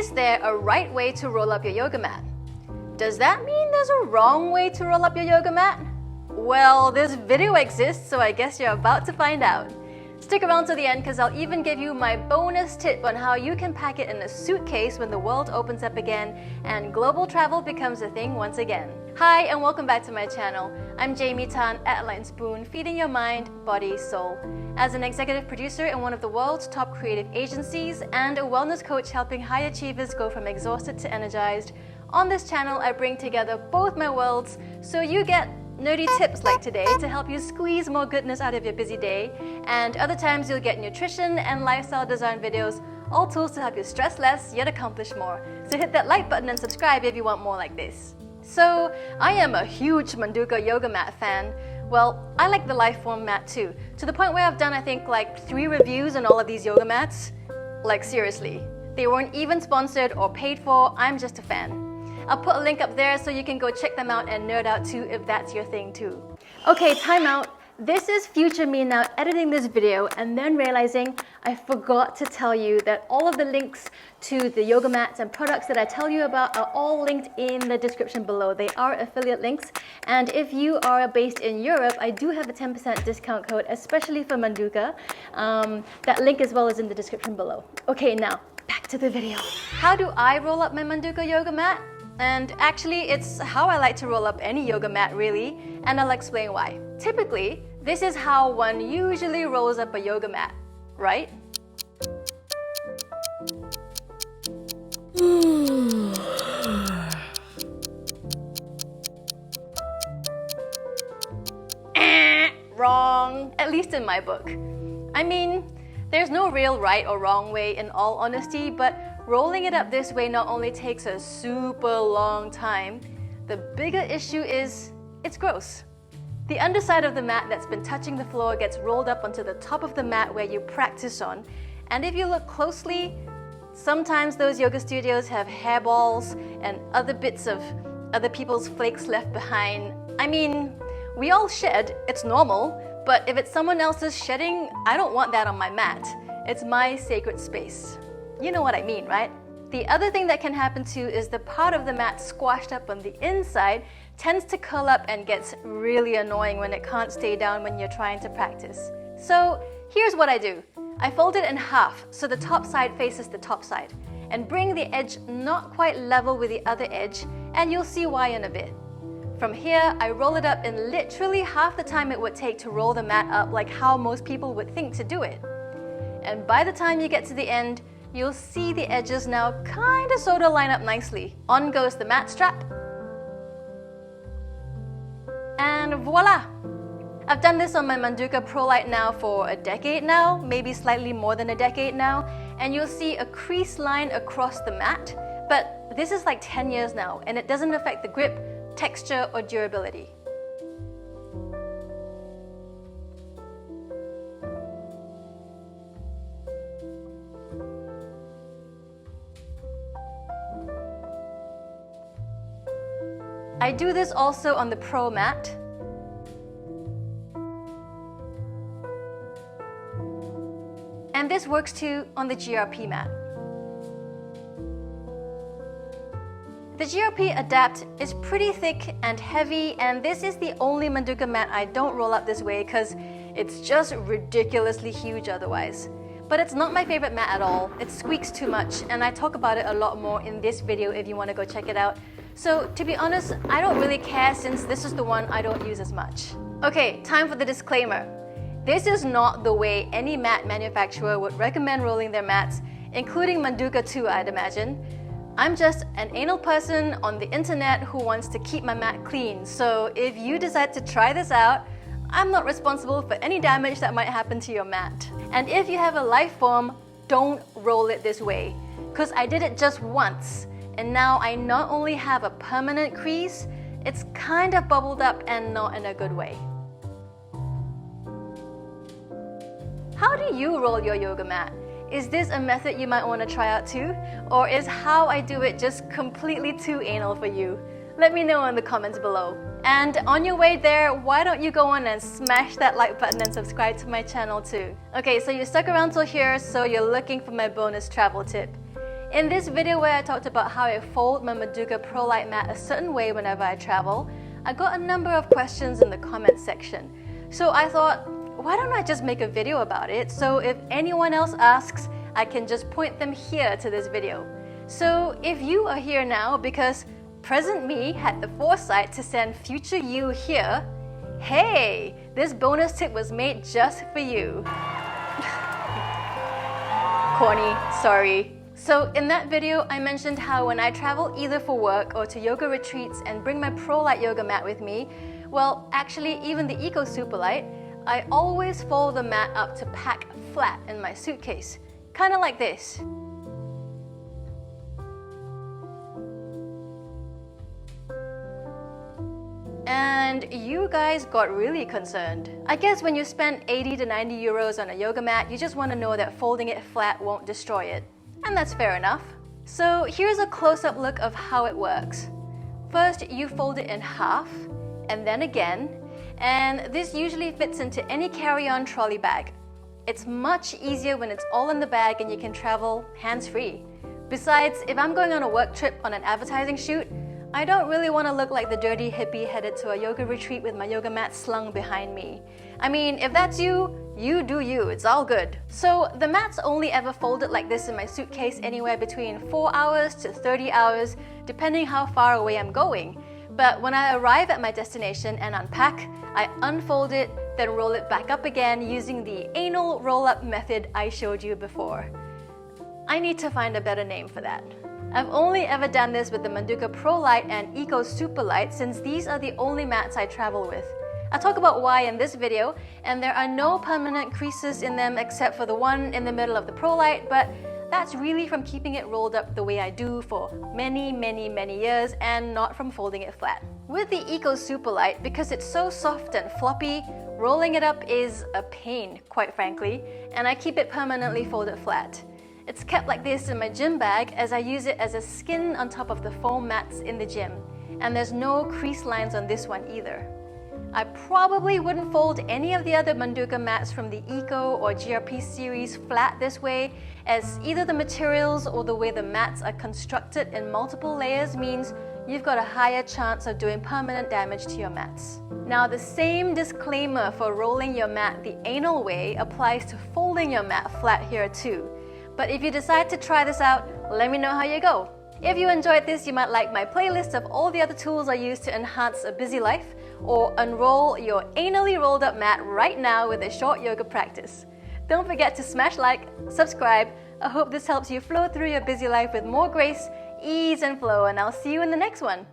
Is there a right way to roll up your yoga mat? Does that mean there's a wrong way to roll up your yoga mat? Well, this video exists, so I guess you're about to find out. Stick around to the end because I'll even give you my bonus tip on how you can pack it in a suitcase when the world opens up again and global travel becomes a thing once again. Hi and welcome back to my channel. I'm Jaime at Enlightened, feeding your mind, body, soul. As an executive producer in one of the world's top creative agencies and a wellness coach helping high achievers go from exhausted to energized, on this channel I bring together both my worlds so you get nerdy tips like today to help you squeeze more goodness out of your busy day, and other times you'll get nutrition and lifestyle design videos, all tools to help you stress less yet accomplish more. So hit that like button and subscribe if you want more like this. So I am a huge Manduka Yoga Mat fan. Well, I like the Lifeform mat too, to the point where I've done I think like 3 reviews on all of these yoga mats. Like seriously, they weren't even sponsored or paid for, I'm just a fan. I'll put a link up there so you can go check them out and nerd out too if that's your thing too. Okay, time out. This is future me now editing this video and then realizing I forgot to tell you that all of the links to the yoga mats and products that I tell you about are all linked in the description below. They are affiliate links, and if you are based in Europe, I do have a 10% discount code, especially for Manduka. That link as well is in the description below. Okay, now back to the video. How do I roll up my Manduka yoga mat? And actually, it's how I like to roll up any yoga mat really, and I'll explain why. Typically, this is how one usually rolls up a yoga mat, right? Wrong, at least in my book. I mean, there's no real right or wrong way in all honesty, but rolling it up this way not only takes a super long time, the bigger issue is it's gross. The underside of the mat that's been touching the floor gets rolled up onto the top of the mat where you practice on, and if you look closely, sometimes those yoga studios have hairballs and other bits of other people's flakes left behind. I mean, we all shed, it's normal, but if it's someone else's shedding, I don't want that on my mat. It's my sacred space. You know what I mean, right? The other thing that can happen too is the part of the mat squashed up on the inside tends to curl up and gets really annoying when it can't stay down when you're trying to practice. So here's what I do. I fold it in half so the top side faces the top side and bring the edge not quite level with the other edge, and you'll see why in a bit. From here, I roll it up in literally half the time it would take to roll the mat up, like how most people would think to do it. And by the time you get to the end, you'll see the edges now kinda sorta line up nicely. On goes the mat strap. And voila! I've done this on my Manduka Pro Light now for a decade now, maybe slightly more than a decade now, and you'll see a crease line across the mat, but this is like 10 years now, and it doesn't affect the grip, texture, or durability. I do this also on the Pro mat. And this works too on the GRP mat. The GRP Adapt is pretty thick and heavy, and this is the only Manduka mat I don't roll up this way because it's just ridiculously huge otherwise. But it's not my favorite mat at all. It squeaks too much, and I talk about it a lot more in this video if you want to go check it out. So to be honest, I don't really care since this is the one I don't use as much. Okay, time for the disclaimer. This is not the way any mat manufacturer would recommend rolling their mats, including Manduka too, I'd imagine. I'm just an anal person on the internet who wants to keep my mat clean, so if you decide to try this out, I'm not responsible for any damage that might happen to your mat. And if you have a Lifeform, don't roll it this way, because I did it just once. And now I not only have a permanent crease, it's kind of bubbled up and not in a good way. How do you roll your yoga mat? Is this a method you might want to try out too? Or is how I do it just completely too anal for you? Let me know in the comments below. And on your way there, why don't you go on and smash that like button and subscribe to my channel too. Okay, so you stuck around till here, so you're looking for my bonus travel tip. In this video where I talked about how I fold my Manduka Pro Light mat a certain way whenever I travel, I got a number of questions in the comment section. So I thought, why don't I just make a video about it, so if anyone else asks, I can just point them here to this video. So if you are here now because present me had the foresight to send future you here, hey, this bonus tip was made just for you. Corny, sorry. So in that video, I mentioned how when I travel either for work or to yoga retreats and bring my Pro Light yoga mat with me, well, actually even the Eco Super Light, I always fold the mat up to pack flat in my suitcase, kind of like this. And you guys got really concerned. I guess when you spend 80 to 90 euros on a yoga mat, you just want to know that folding it flat won't destroy it. And that's fair enough. So here's a close-up look of how it works. First, you fold it in half, and then again, and this usually fits into any carry-on trolley bag. It's much easier when it's all in the bag and you can travel hands-free. Besides, if I'm going on a work trip on an advertising shoot, I don't really want to look like the dirty hippie headed to a yoga retreat with my yoga mat slung behind me. I mean, if that's you, you do you, it's all good. So the mat's only ever folded like this in my suitcase anywhere between 4 hours to 30 hours, depending how far away I'm going. But when I arrive at my destination and unpack, I unfold it, then roll it back up again using the anal roll-up method I showed you before. I need to find a better name for that. I've only ever done this with the Manduka Pro Light and Eco Super Light since these are the only mats I travel with. I'll talk about why in this video, and there are no permanent creases in them except for the one in the middle of the Pro Light, but that's really from keeping it rolled up the way I do for many years and not from folding it flat. With the Eco Super Light, because it's so soft and floppy, rolling it up is a pain, quite frankly, and I keep it permanently folded flat. It's kept like this in my gym bag as I use it as a skin on top of the foam mats in the gym. And there's no crease lines on this one either. I probably wouldn't fold any of the other Manduka mats from the Eco or GRP series flat this way, as either the materials or the way the mats are constructed in multiple layers means you've got a higher chance of doing permanent damage to your mats. Now, the same disclaimer for rolling your mat the anal way applies to folding your mat flat here too. But if you decide to try this out, let me know how you go. If you enjoyed this, you might like my playlist of all the other tools I use to enhance a busy life, or unroll your anally rolled up mat right now with a short yoga practice. Don't forget to smash like, subscribe. I hope this helps you flow through your busy life with more grace, ease and flow, and I'll see you in the next one.